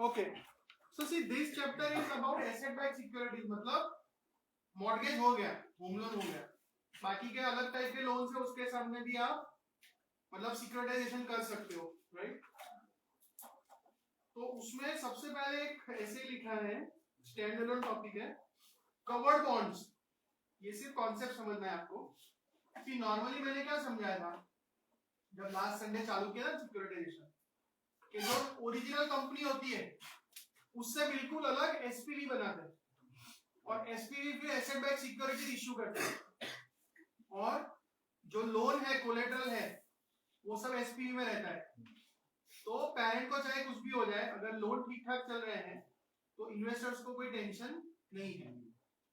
Okay. So see, this chapter is about asset-backed securities. मतलब mortgage हो गया, home loan हो गया, बाकी के अलग टाइप के लोन से उसके सामने भी आप मतलब सिक्योरिटाइजेशन कर सकते हो, राइट? तो उसमें सबसे पहले एक ऐसे लिखा है, स्टैंड अलोन टॉपिक है, कवर्ड बॉन्ड्स. ये सिर्फ कॉन्सेप्ट समझना है आपको कि नॉर्मली मैंने क्या समझाया था जब लास्ट संडे चालू किया ना सिक्योरिटाइजेशन, कि जो ओरिजिनल कंपनी होती है उससे बिल्कुल अलग एसपीवी बनाते हैं, और एसपीवी फिर एसेट बैक सिक्योरिटी इश्यू करते हैं, और जो लोन है, कोलेटरल है, वो सब एसपीवी में रहता है. तो पेरेंट को चाहे कुछ भी हो जाए, अगर लोन ठीक ठाक चल रहे हैं तो इन्वेस्टर्स को कोई टेंशन नहीं है,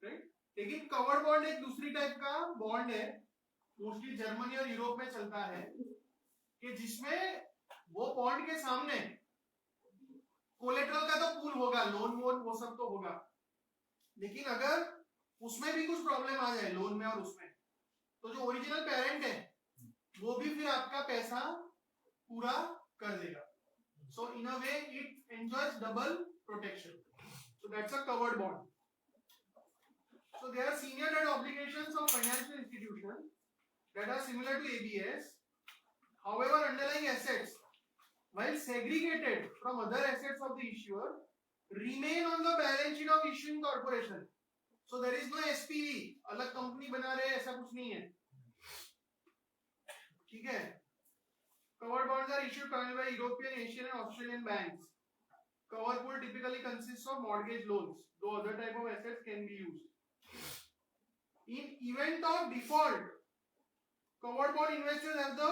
राइट? लेकिन कवर्ड बॉन्ड एक दूसरी टाइप का बॉन्ड है, मोस्टली जर्मनी और यूरोप में चलता है, कि जिसमें वो बॉन्ड के सामने कोलेटरल का तो पूल होगा, लोन वोन वो सब तो होगा, लेकिन अगर उसमें भी कुछ प्रॉब्लम आ जाए लोन में और उसमें, तो जो ओरिजिनल पेरेंट है वो भी फिर आपका पैसा पूरा कर देगा. So in a way it enjoys double protection. So that's a covered bond. So there are senior debt obligations of financial institutions that are similar to ABS. However, underlying assets, while segregated from other assets of the issuer, remain on the balance sheet of issuing corporation. So there is no SPV, अलग company बना रहे ऐसा कुछ नहीं है, ठीक है? Covered bonds are issued primarily by European, Asian and Australian banks. Cover pool typically consists of mortgage loans, though other type of assets can be used. In event of default, covered bond investors have the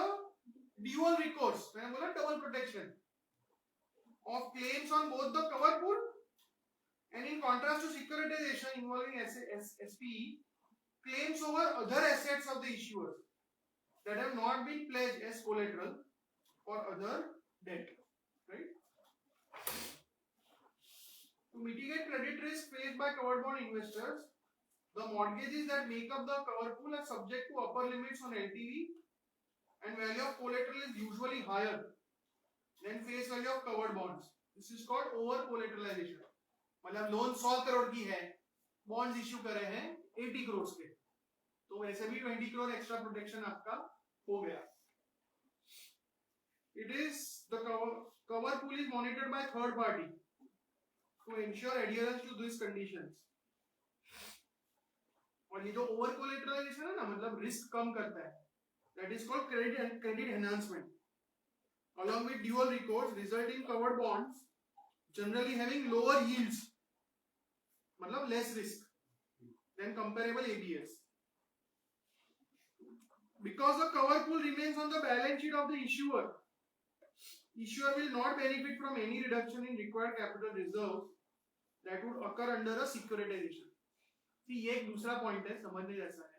dual recourse, मैंने बोला double protection, of claims on both the cover pool, and in contrast to securitization involving SPE, claims over other assets of the issuers that have not been pledged as collateral or other debt, right? To mitigate credit risk faced by covered bond investors, the mortgages that make up the cover pool are subject to upper limits on LTV, and value of collateral is usually higher than face value of covered bonds. This is called over collateralization. मतलब loan 100 crore की है, bonds issue करे हैं 80 करोड़ के, तो वैसे भी 20 crore extra protection आपका हो गया. It is the cover pool is monitored by third party to ensure adherence to these conditions. और ये जो ओवर कोलेटरलाइजेशन है ना, मतलब रिस्क कम करता है, that is called credit enhancement. Along with dual recourse, result in covered bonds generally having lower yields, मतलब less risk than comparable ABS. Because the cover pool remains on the balance sheet of the issuer will not benefit from any reduction in required capital reserves that would occur under a securitization. ये एक दूसरा point है, समझने जैसा है.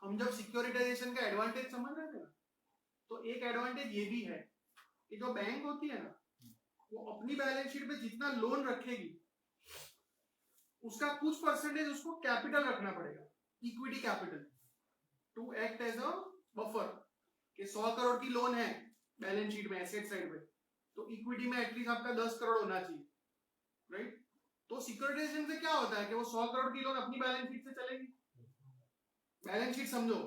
हम जब securitisation का एडवांटेज समझ रहे थे ना, तो एक एडवांटेज ये भी है कि जो बैंक होती है ना, वो अपनी बैलेंस शीट पे जितना लोन रखेगी उसका कुछ परसेंटेज उसको कैपिटल रखना पड़ेगा, equity capital, to act as a buffer. कि 100 करोड़ की लोन है बैलेंस शीट में एसेट साइड पे, तो इक्विटी में एटलीस्ट आपका 10 करोड़ होना चाहिए, राइट? तो सिक्योरिटाइजेशन से क्या होता है कि वो 100 करोड़ की लोन अपनी बैलेंस शीट से चलेगी. बैलेंस शीट समझो,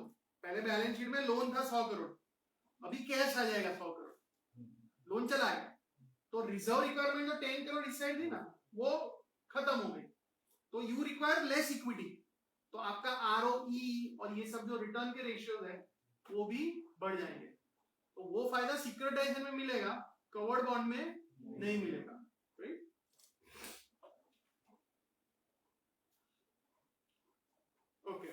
पहले बैलेंस शीट में लोन था 100 करोड़, अभी कैश आ जाएगा 100 करोड़, लोन चला गया, तो रिजर्व रिक्वायरमेंट जो 10 करोड़ इस साइड थी ना, वो खत्म हो गई, तो यू रिक्वायर लेस इक्विटी, तो आपका आरओई और ये सब जो रिटर्न के रेशियोज है वो भी बढ़ जाएंगे. तो वो फायदा सिक्योरिटाइजेशन में मिलेगा, कवर्ड बॉन्ड में नहीं मिलेगा, right? Okay.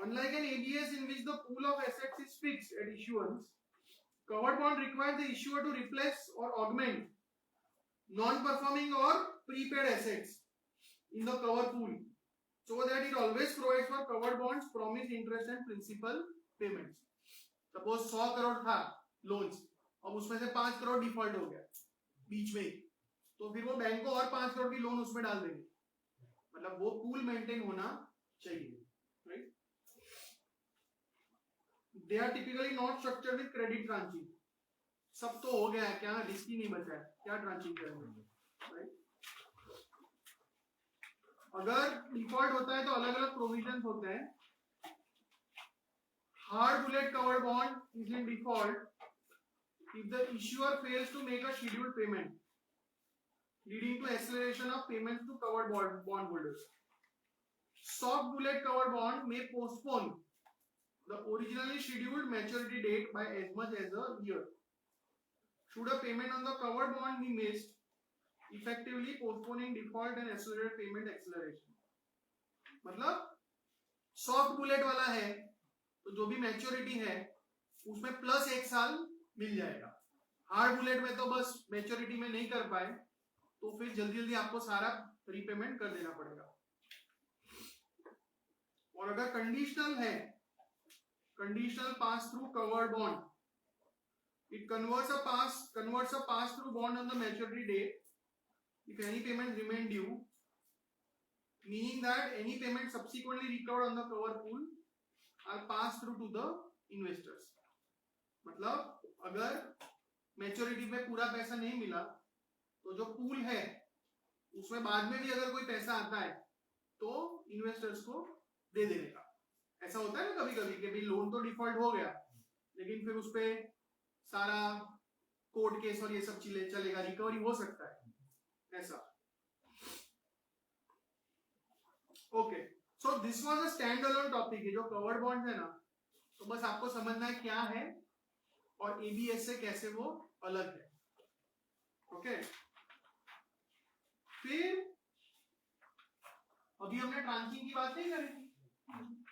Unlike an ABS in which the pool of assets is fixed at issuance, covered bond requires the issuer to replace or augment non-performing or prepaid assets in the cover pool, so that it always provides for covered bonds promised interest and principal payments. Suppose 100 crore था loans, अब उसमें से 5 crore default हो गया बीच में ही, तो फिर वो बैंक को और 5 करोड़ की लोन उसमें डाल देंगे, मतलब वो पूल मेंटेन होना चाहिए, right? They are typically not structured with credit tranching. सब तो हो गया है, क्या रिस्क ही नहीं बचा है, क्या ट्रांचिंग करेंगे, राइट? अगर डिफॉल्ट होता है तो अलग अलग प्रोविजन होते हैं. Hard bullet covered bond is in default if the issuer fails to make a scheduled payment leading to acceleration of payments to covered bond holders. Soft bullet covered bond may postpone the originally scheduled maturity date by as much as a year. Should a payment on the covered bond be missed, effectively postponing default and accelerated payment acceleration. मतलब soft bullet वाला है तो जो भी maturity है उसमें plus 1 साल मिल जाएगा. हार्ड बुलेट में तो बस मैच्योरिटी में नहीं कर पाए तो फिर जल्दी जल्दी आपको सारा रीपेमेंट कर देना पड़ेगा. और अगर कंडीशनल है, conditional pass through covered bond, it converts a pass through bond on the maturity date if any payment remain due, meaning that any payment subsequently recovered on the cover pool are passed through to the investors. मतलब अगर maturity पे पूरा पैसा नहीं मिला तो जो pool है उसमें बाद में भी अगर कोई पैसा आता है तो इन्वेस्टर्स को दे देने का. ऐसा होता है ना कभी कभी कि भाई लोन तो डिफॉल्ट हो गया लेकिन फिर उस पे सारा कोर्ट केस और ये सब चीजें चलेगा, रिकवरी हो सकता है ऐसा. Okay, so this was a stand alone topic. है जो कवर्ड बॉन्ड है ना, तो बस आपको समझना है क्या है और एबीएस से कैसे वो अलग है. ओके, फिर अभी हमने ट्रांचिंग की बात नहीं करी थी.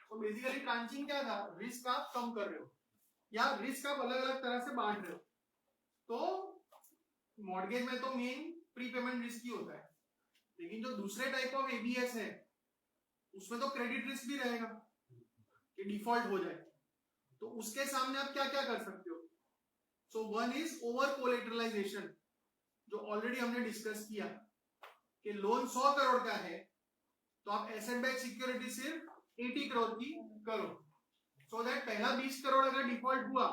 तो बेसिकली ट्रांचिंग क्या था, रिस्क आप कम कर रहे हो या रिस्क आप अलग अलग तरह से बांट रहे हो. तो मॉर्गेज में तो मेन प्रीपेमेंट रिस्क ही होता है, लेकिन जो दूसरे टाइप ऑफ एबीएस है उसमें तो क्रेडिट रिस्क भी रहेगा कि डिफॉल्ट हो जाए. तो उसके सामने आप क्या क्या कर सकते हो. सो वन इज ओवर कोलेटरलाइजेशन, जो ऑलरेडी हमने डिस्कस किया कि लोन 100 करोड़ का है तो आप एसेट बैक सिक्योरिटी सिर्फ 80 करोड़ की करो, सो दैट पहला 20 करोड़ अगर डिफॉल्ट हुआ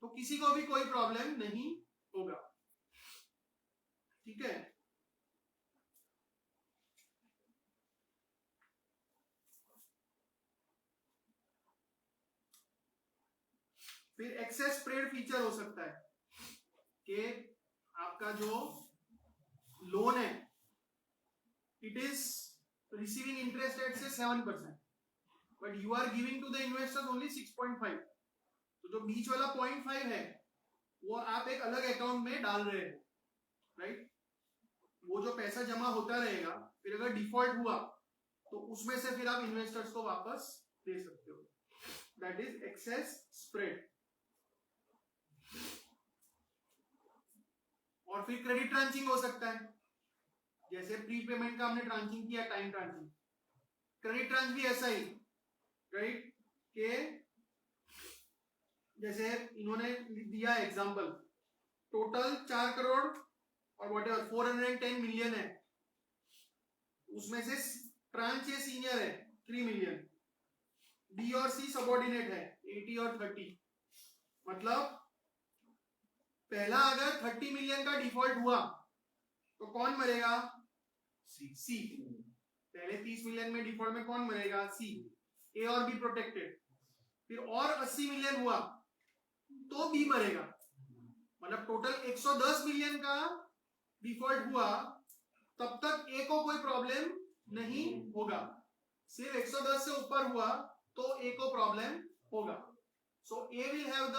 तो किसी को भी कोई प्रॉब्लम नहीं होगा. ठीक है, फिर एक्सेस स्प्रेड फीचर हो सकता है कि आपका जो लोन है it is receiving interest rate से 7%, but you are giving to the investors only 6.5. तो जो बीच वाला 0.5 है वो आप एक अलग अकाउंट में डाल रहे हैं, राइट? वो जो पैसा जमा होता रहेगा, फिर अगर डिफॉल्ट हुआ तो उसमें से फिर आप इन्वेस्टर्स को वापस दे सकते हो. That is excess spread. और फिर क्रेडिट ट्रांचिंग हो सकता है, जैसे प्रीपेमेंट का हमने ट्रांचिंग किया, टाइम ट्रांचिंग. क्रेडिट ट्रांच भी ऐसा ही, राइट? के जैसे इन्होंने दिया एग्जांपल, टोटल 4 करोड़ और व्हाटएवर 410 मिलियन है, उसमें से ट्रांच ए सीनियर है 3 मिलियन, बी और सी सबऑर्डिनेट है 80 और 30. मतलब पहला अगर 30 मिलियन का डिफॉल्ट हुआ तो कौन मरेगा? सी. पहले 30 मिलियन में डिफॉल्ट में कौन मरेगा? सी. ए और बी प्रोटेक्टेड. फिर और 80 मिलियन हुआ तो बी मरेगा. मतलब टोटल 110 मिलियन का डिफॉल्ट हुआ तब तक ए को कोई प्रॉब्लम नहीं होगा. सिर्फ 110 से ऊपर हुआ तो ए को प्रॉब्लम होगा. So A will have the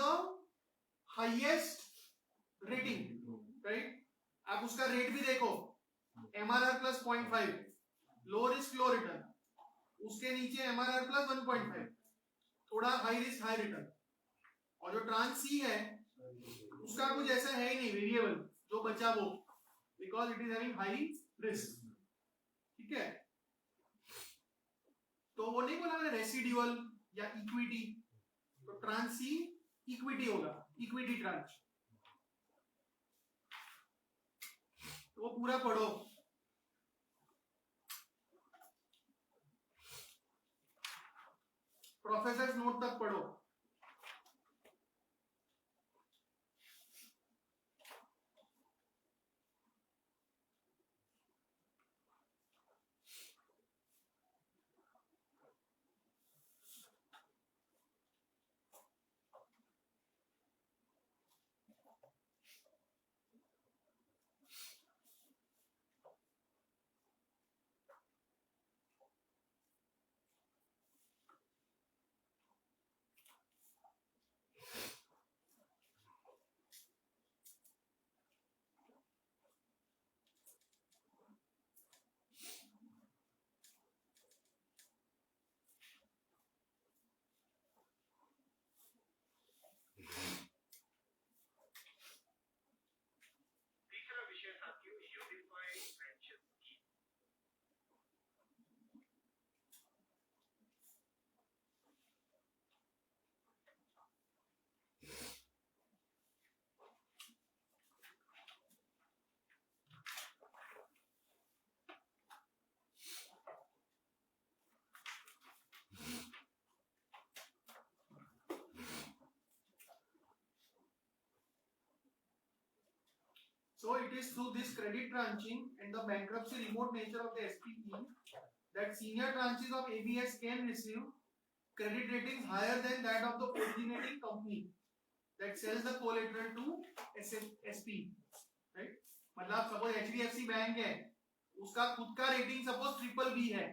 highest rating, right? आप उसका रेट भी देखो, MRR plus 0.5, low risk low return. उसके नीचे MRR प्लस 1.5, थोड़ा हाई रिस्क हाई रिटर्न. और जो ट्रांस सी है उसका कुछ ऐसा है ही नहीं वेरिएबल, जो बचा वो, because it is having high risk. ठीक है, तो वो नहीं बोला मैंने रेसिडुअल या इक्विटी, तो ट्रांस सी इक्विटी होगा, इक्विटी ट्रांच. तो वो पूरा पढ़ो. प्रोफेसर नोट तक पढ़ो. So it is through this credit tranching and the bankruptcy remote nature of the SPE that senior tranches of ABS can receive credit ratings higher than that of the originating company that sells the collateral to SP, right? मतलब suppose HDFC bank है, उसका खुद का rating suppose BBB है,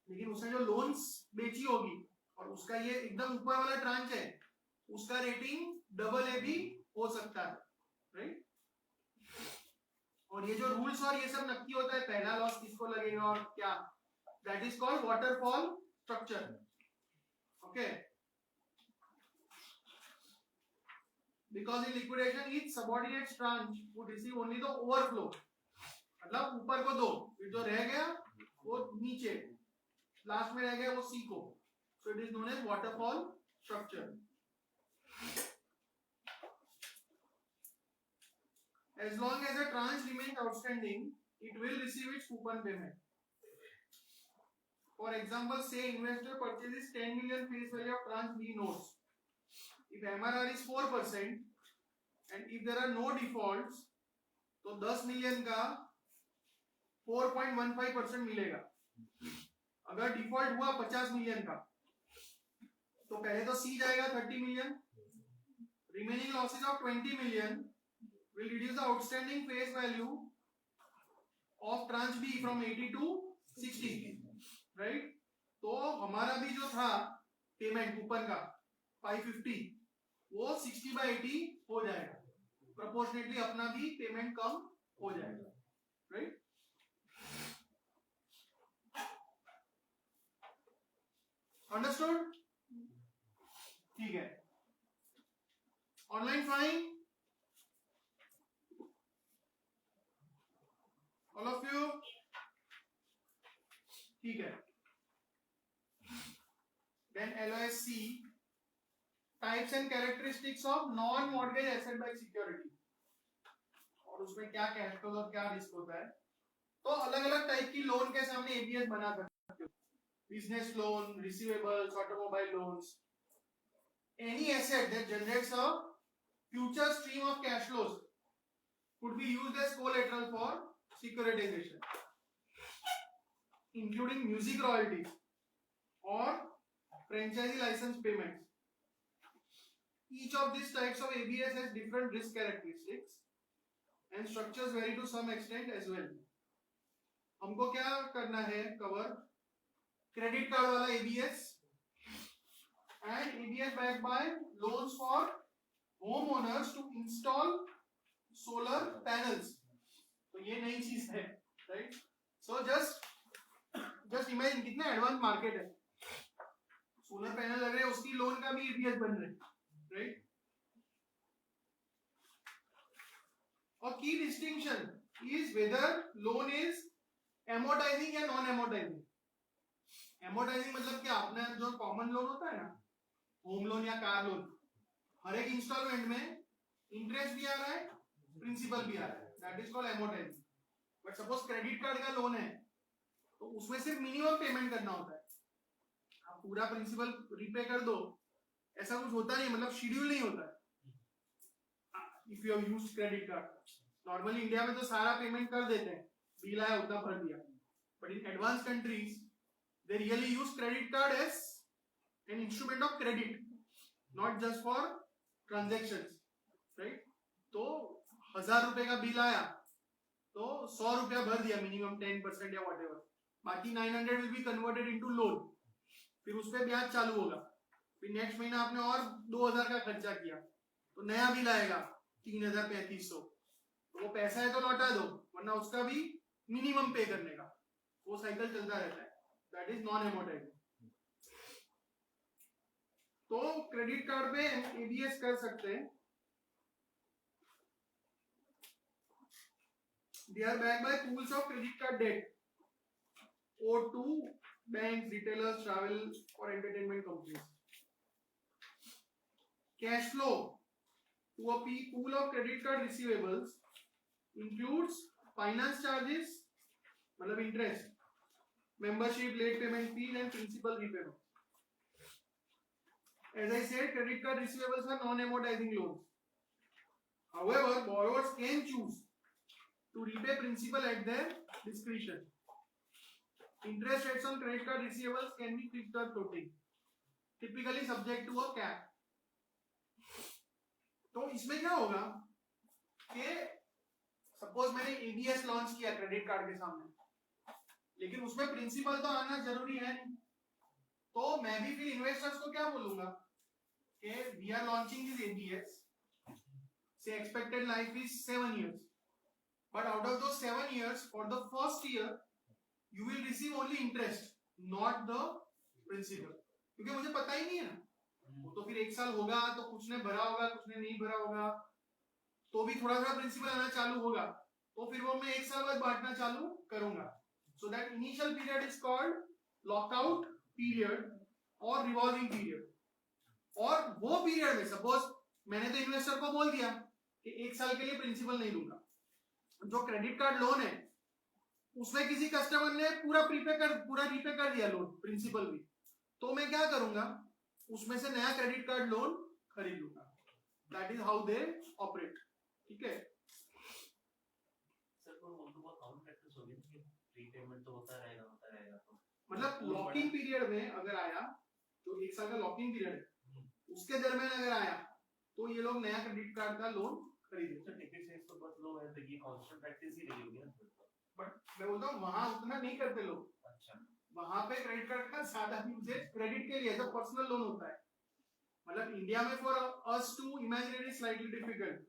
लेकिन उसने जो loans बेची होगी और उसका ये एकदम ऊपर वाला ट्रांच है, उसका रेटिंग AA भी हो सकता है, राइट? और ये जो रूल्स और ये सब नक्की होता है, पहला लॉस किसको लगेगा और क्या, that is called waterfall structure. Okay, because in liquidation each subordinate tranche would receive only the overflow, मतलब ऊपर को दो, फिर जो रह गया वो नीचे, लास्ट में रह गया वो सी को. So it is known as waterfall structure. As long as a tranche remains outstanding, it will receive its coupon payment. For example, say investor purchases 10 million face value of tranche B notes. If MRR is 4% and if there are no defaults, तो 10 million का 4.15% मिलेगा. अगर default हुआ 50 million का, तो पहले तो सी जाएगा 30 million, remaining losses of 20 million will reduce the outstanding face value of tranche B from 80 to 60, right? तो हमारा भी जो था पेमेंट कूपन का 550, वो 60/80 हो जाएगा, प्रोपोर्शनेटली अपना भी पेमेंट कम हो जाएगा, राइट? अंडरस्टूड? ठीक है. Online fine, all of you? ठीक है. Then LOSC, types and characteristics of non mortgage asset backed security, और उसमें क्या कैश फ्लो और क्या रिस्क होता है. तो अलग अलग टाइप की लोन के सामने एबीएस बना सकते हो. Business loan, receivables, automobile loans, any asset that generates a future stream of cash flows could be used as collateral for securitization, including music royalties or franchisee license payments. Each of these types of ABS has different risk characteristics and structures vary to some extent as well. हमको क्या करना है cover? Credit card वाला ABS and ABS backed by loans for homeowners to install solar panels. तो ये नई चीज है, राइट? सो जस्ट इमेजिन कितना एडवांस मार्केट है. सोलर पैनल लग रहे हैं, उसकी लोन का भी एबीएस बन रहे हैं, राइट? और की distinction is whether loan is amortising या नॉन एमोर्टाइजिंग. एमोर्टाइजिंग मतलब क्या, अपना जो कॉमन लोन होता है ना, होम लोन या कार लोन, हर एक इंस्टॉलमेंट में इंटरेस्ट भी आ रहा है, प्रिंसिपल भी आ रहा है, that is called amortising. But suppose credit card का लोन है, तो उसमें सिर्फ मिनिमम पेमेंट करना होता है, आप पूरा प्रिंसिपल रीपे कर दो, ऐसा कुछ होता नहीं, मतलब शेड्यूल नहीं होता है. If you have used credit card, normally India में तो सारा पेमेंट कर देते हैं, बिल आया उतना भर दिया. But in advance countries they really use credit card as an instrument of credit, not just for transactions, right? तो 1000 रुपए का बिल आया तो 100 रुपया भर दिया मिनिमम 10% या व्हाटएवर, बाकी 900 will be converted into loan, फिर उस पे ब्याज चालू होगा, फिर नेक्स्ट महीना आपने और 2000 का खर्चा किया तो नया बिल आएगा 3300, तो वो पैसा है तो लौटा दो, वरना उसका भी मिनिमम पे करने का, वो साइकिल चलता रहता है, दैट इज नॉन एमोर्टाइजिंग. तो क्रेडिट कार्ड पे एबीएस कर सकते हैं. They are backed by pools of credit card debt owed to banks, retailers, travel or entertainment companies. Cash flow to a pool of credit card receivables includes finance charges, मतलब interest, membership, late payment fees and principal repayment. As I said, credit card receivables are non-amortizing loans. However, borrowers can choose to repay principal at their discretion. Interest rates on credit card receivables can be fixed or floating, typically subject to a cap. तो इसमें क्या होगा कि suppose मैंने ABS launch किया credit card के सामने, लेकिन उसमें प्रिंसिपल तो आना जरूरी है नहीं, तो मैं भी फिर इन्वेस्टर्स को क्या बोलूंगा कि we are launching this ABS, से expected life is 7 years, but out of those 7 years, for the first year you will receive only interest, not the principal, क्योंकि मुझे पता ही नहीं है ना, वो तो फिर 1 साल होगा तो कुछ ने भरा होगा, कुछ ने नहीं भरा होगा, तो भी थोड़ा थोड़ा प्रिंसिपल आना चालू होगा, तो फिर वो मैं 1 साल बाद बांटना चालू करूंगा. So that initial period is called lockout period और revolving period. और वो पीरियड में सपोज मैंने तो इन्वेस्टर को बोल दिया कि 1 साल के लिए प्रिंसिपल नहीं दूंगा, जो क्रेडिट कार्ड लोन है उसमें किसी कस्टमर ने पूरा रीपे कर दिया लोन, प्रिंसिपल भी, तो मैं क्या करूंगा, उसमें से नया क्रेडिट कार्ड लोन खरीद लूंगा. That is how they operate. ठीक है सर, वो तो बहुत कॉमन प्रैक्टिस हो गई कि प्रीपेमेंट तो होता रहेगा तो मतलब लॉकिंग पीरियड में अगर आया तो 1 साल का लॉकिंग पीरियड है, उसके दरमियान अगर आया तो ये लोग नया क्रेडिट कार्ड का लोन खरीदे. तो टिकट रेट तो बहुत लो है, तो ये कांस्टेंट प्रैक्टिस ही रही होगी ना. बट मैं बोलता हूँ वहां उतना नहीं करते लोग. अच्छा, वहां पे क्रेडिट कार्ड का ज्यादा यूजेज क्रेडिट के लिए जो पर्सनल लोन होता है. मतलब इंडिया में for us to imagine it is slightly difficult,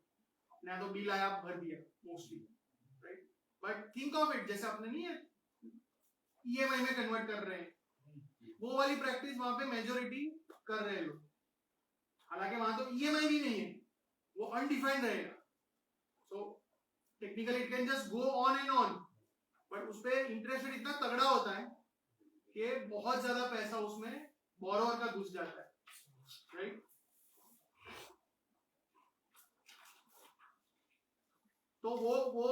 ना तो बिल आया भर दिया mostly, right. But think of it, जैसे आपने नहीं है ईएमआई में कन्वर्ट कर रहे हैं, वो वाली प्रैक्टिस वहां पे मेजॉरिटी कर रहे हैं लोग. हालांकि वहां तो ईएमआई भी नहीं है, वो अनडिफाइंड रहेगा. So technically it can just go on and on, but उस पे इंटरेस्ट रेट इतना तगड़ा होता है कि बहुत ज्यादा पैसा उसमें बोरोवर का घुस जाता है, राइट. तो वो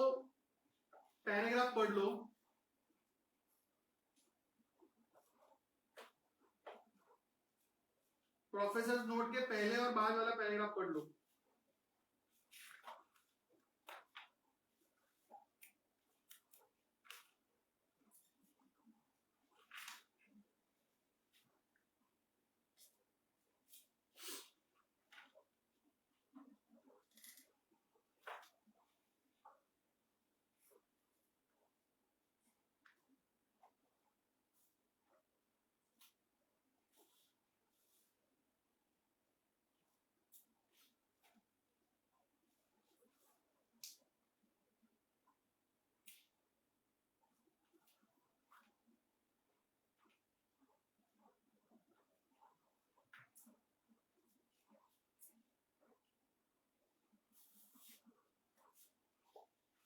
पैराग्राफ पढ़ लो. प्रोफेसर नोट के पहले और बाद वाला पैराग्राफ पढ़ लो.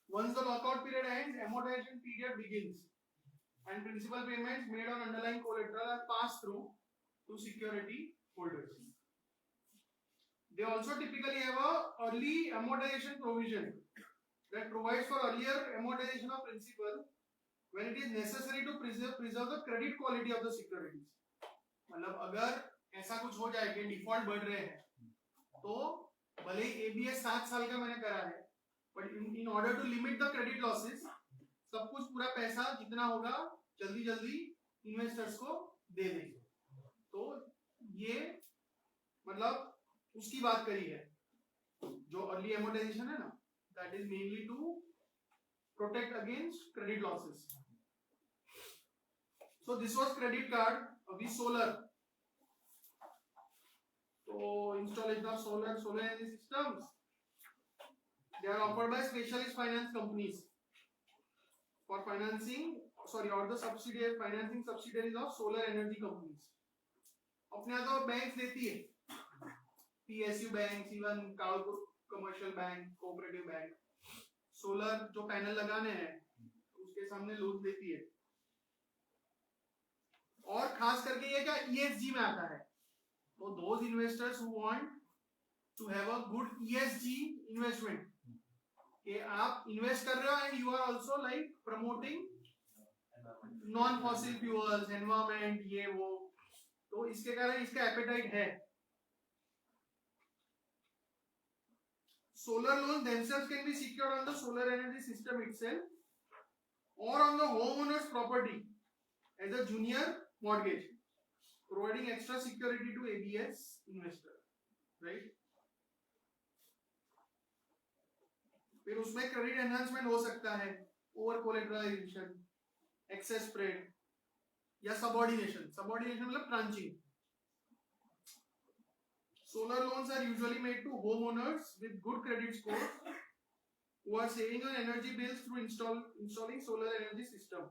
Once the lockout period ends, amortization period begins, and principal payments made on underlying collateral are passed through to security holders. They also typically have a early amortization provision that provides for earlier amortization of principal when it is necessary to preserve the credit quality of the securities. मतलब अगर ऐसा कुछ हो जाए कि default बढ़ रहे हैं, तो भले ही एबीएस 7 साल का मैंने करा है, but in order to limit the credit losses सब कुछ पूरा पैसा जितना होगा जल्दी जल्दी इन्वेस्टर्स को दे देंगे. तो ये मतलब उसकी बात करी है, जो अर्ली एमोर्टाइजेशन है ना, that is mainly to protect against credit losses. So this was credit card. अभी सोलर, तो installation of solar energy systems, they are offered by specialist finance companies for financing, or the financing subsidiaries of solar energy companies. अपने यहाँ तो banks देती है, PSU bank, even commercial bank, cooperative bank, solar जो panel लगाने हैं उसके सामने लोन देती है. और खास करके ये क्या ESG में आता है, तो those investors who want to have a good ESG investment, कि आप इन्वेस्ट कर रहे हो and you are also like promoting non fossil fuels, environment, ये वो, तो इसके कारण इसका एपेटाइट है. solar loans themselves can be secured on the solar energy system itself or on the homeowner's property as a junior mortgage, providing extra security to ABS investor, right? फिर उसमें credit enhancement हो सकता है, over कोलेटरलाइजेशन, access spread या subordination. Subordination मतलब ट्रांचिंग. Solar loans are usually made to homeowners with good credit score who are saving on energy bills through installing solar energy system.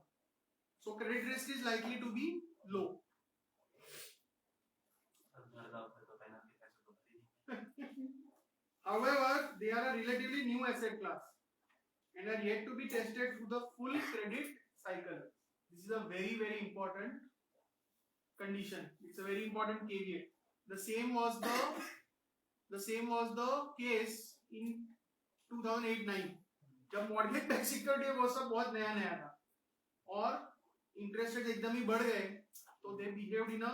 So credit risk is likely to be low. However, they are a relatively new asset class and are yet to be tested through the full credit cycle. This is a very, very important condition. It's a very important caveat. The same was the case in 2008-9 जब mortgage back security वो सब बहुत नया नया था और interest rate एकदम ही बढ़ गए, तो they behaved in a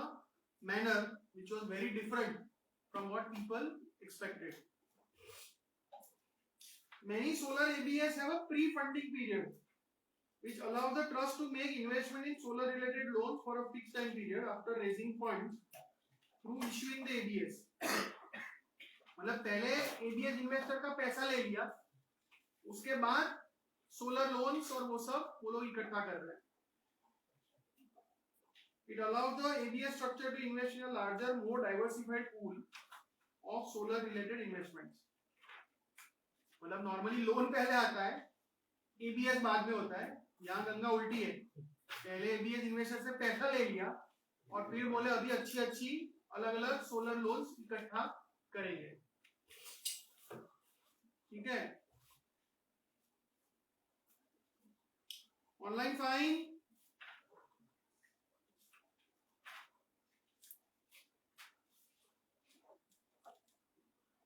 manner which was very different from what people expected. Many solar ABS have a pre-funding period which allows the trust to make investment in solar related loans for a fixed time period after raising funds through issuing the ABS. मतलब पहले ABS investor का पैसा ले लिया, उसके बाद solar loans और वो सब वो लोग इकट्ठा कर रहे हैं. It allows the ABS structure to invest in a larger, more diversified pool of solar related investments. मतलब नॉर्मली लोन पहले आता है, ABS बाद में होता है. यहाँ गंगा उल्टी है, पहले ABS इन्वेस्टर से पैसा ले लिया और फिर बोले अभी अच्छी अच्छी अलग अलग सोलर लोन्स इकट्ठा करेंगे. ठीक है. ऑनलाइन फाइन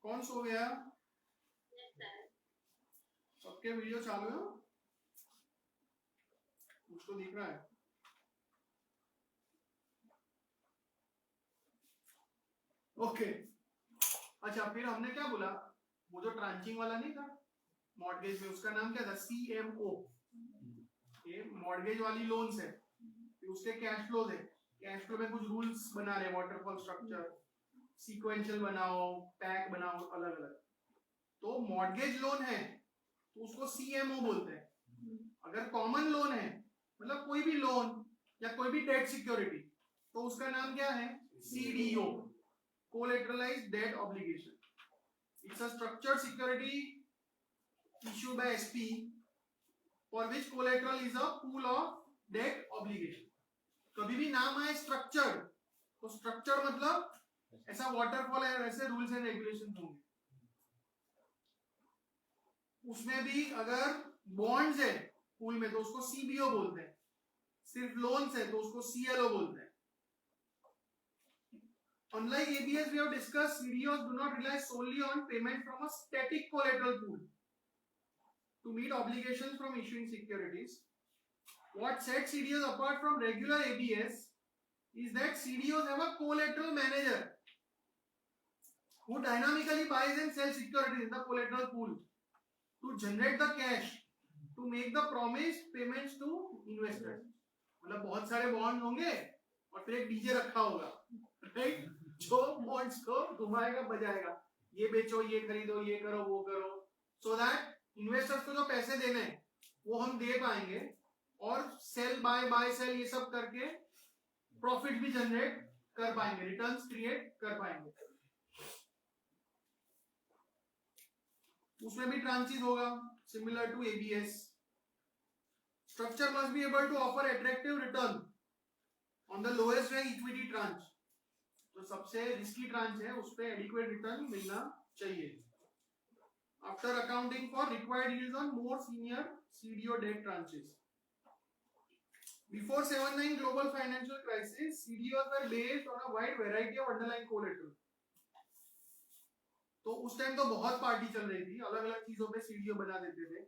कौन सो गया? सबके वीडियो चालू है? मुझको दिख रहा है. ओके. अच्छा, फिर हमने क्या बोला, वो जो ट्रांचिंग वाला नहीं था मॉर्गेज में, उसका नाम क्या था? CMO. ये मॉर्गेज वाली लोन्स है, फिर उसके कैश फ्लोज है. कैश फ्लो में कुछ रूल्स बना रहे, वाटरफॉल स्ट्रक्चर, सीक्वेंशियल बनाओ, पैक बनाओ, अलग अलग. तो मॉर्गेज लोन है तो उसको CMO बोलते हैं. अगर कॉमन लोन है, मतलब कोई भी लोन या कोई भी डेट सिक्योरिटी, तो उसका नाम क्या है? CDO, collateralized debt obligation. It's a structured security issued by SP for which collateral is a pool of debt obligation. कभी भी नाम आए स्ट्रक्चर्ड, तो स्ट्रक्चर मतलब ऐसा वाटरफॉल है, वैसे रूल्स एंड रेगुलेशंस होंगे. उसमें भी अगर बॉन्ड्स है पूल में तो उसको CBO बोलते हैं, सिर्फ लोन्स है तो उसको CLO बोलते हैं. Unlike ABS, we have discussed, CDOs do not rely solely on payment from a static collateral pool to meet obligations from issuing securities. What sets CDOs apart from regular ABS is that CDOs have a collateral manager who dynamically buys and sells securities in the collateral pool to generate the cash to make the promised payments to investors. मतलब बहुत सारे bond होंगे और फिर एक DJ रखा होगा, right? जो बॉन्ड्स को घुमाएगा बजाएगा, ये बेचो, ये खरीदो, ये करो, वो करो, सो दैट इन्वेस्टर्स को जो पैसे देने हैं वो हम दे पाएंगे और सेल बाय सेल ये सब करके प्रॉफिट भी जनरेट कर पाएंगे, रिटर्न्स क्रिएट कर पाएंगे. उसमें भी ट्रांचेस होगा similar to ABS. Structure must be able to offer attractive return on the lowest rank equity tranche. तो सबसे रिस्की ट्रांच है, उस पे एडिक्वेट रिटर्न मिलना चाहिए. After accounting for required yields on more senior CDO debt tranches. Before 79 global financial crisis, CDOs were based on a wide variety of underlying collateral. तो उस time तो बहुत पार्टी चल रही थी, अलग अलग चीजों पे CDO बना देते थे.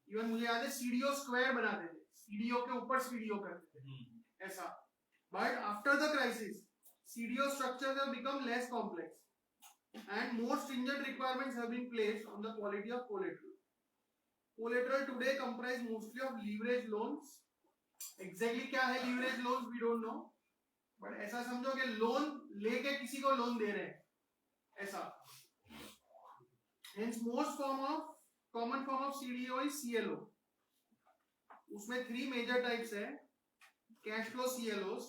इवन मुझे याद है CDO स्क्वायर बनाते थे, CDO के ऊपर CDO करते थे, ऐसा. But after the crisis, CDO structures have become less complex. and more stringent requirements have been placed on the quality of collateral. Collateral today comprise mostly of leverage loans. Exactly क्या है leverage loans we don't know, but ऐसा समझो कि loan लेके किसी को loan दे रहे हैं ऐसा. Hence most common form of CDO is CLO. उसमें 3 major types है. Cash flow CLOs.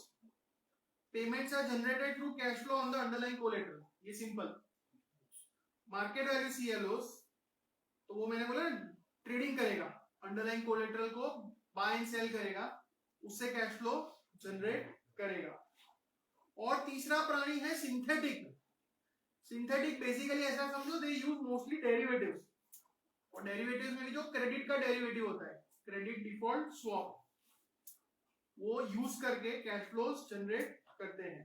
Payments are generated through cash flow on the underlying collateral. ये simple. Market value CLOs, तो वो मैंने बोला ट्रेडिंग करेगा, अंडरलाइन कोलेटरल को बाय एंड सेल करेगा, उससे कैश फ्लो जनरेट करेगा. और तीसरा प्राणी है सिंथेटिक. सिंथेटिक बेसिकली ऐसा समझो दे यूज मोस्टली डेरिवेटिव्स, और डेरिवेटिव्स में भी जो क्रेडिट का डेरिवेटिव होता है, क्रेडिट डिफॉल्ट स्वैप, वो यूज करके कैश फ्लोज जनरेट करते हैं.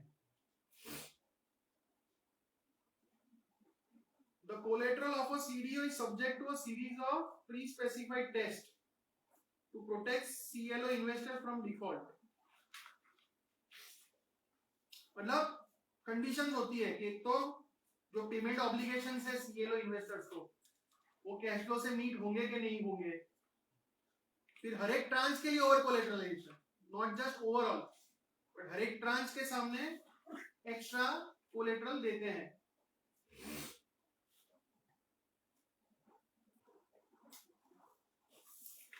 The collateral of a CDO is subject to a series of pre-specified tests to protect CLO investors from default. मतलब कंडीशंस होती है कि एक तो जो पेमेंट ऑब्लिगेशंस है CLO इन्वेस्टर्स को, वो कैश फ्लो से मीट होंगे कि नहीं होंगे. फिर हर एक ट्रांच के लिए over collateralization, not just overall, but हर एक ट्रांच के सामने एक्स्ट्रा कोलेटरल देते हैं.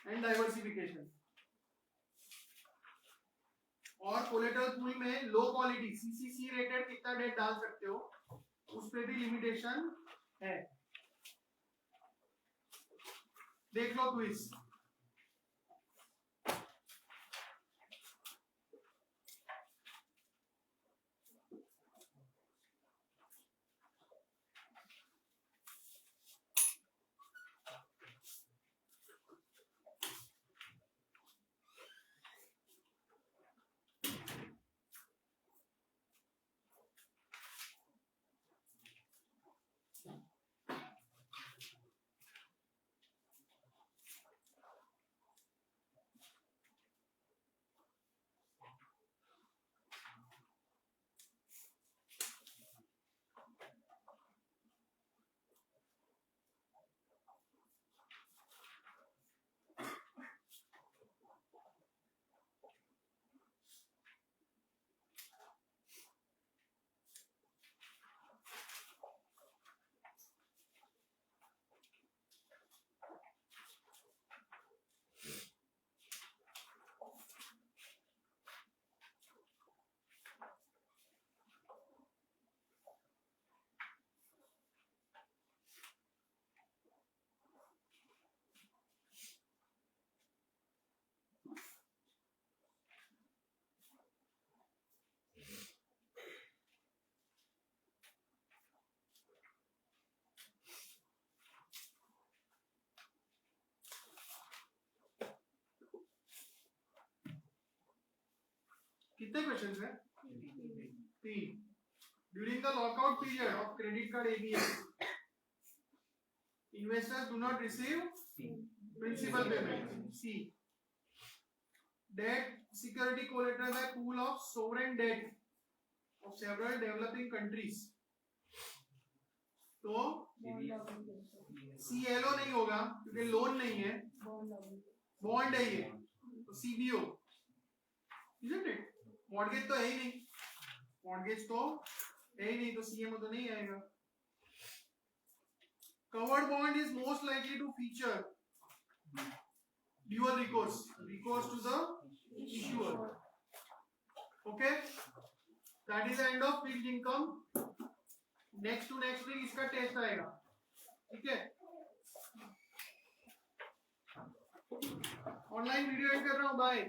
And diversification. और कोलेटरल पूल में लो क्वालिटी CCC रेटेड कितना डेट डाल सकते हो, उस पे भी लिमिटेशन है. देख लो क्विज. कितने क्वेश्चंस हैं? 3. During the lockout period of credit card ABS, investors do not receive principal payment. C. Debt security collateral by pool of sovereign debt of several developing countries. तो CLO नहीं होगा क्योंकि loan नहीं है, bond है ये, तो CBO. Isn't it? मॉर्गेज तो है ही नहीं, मॉर्गेज तो है ही नहीं, तो CMO तो नहीं आएगा. Covered bond is most likely to feature dual recourse to the issuer. Okay, that is the end of fixed income. next week इसका टेस्ट आएगा. ठीक है, ऑनलाइन वीडियो एड कर रहा हूँ. बाय.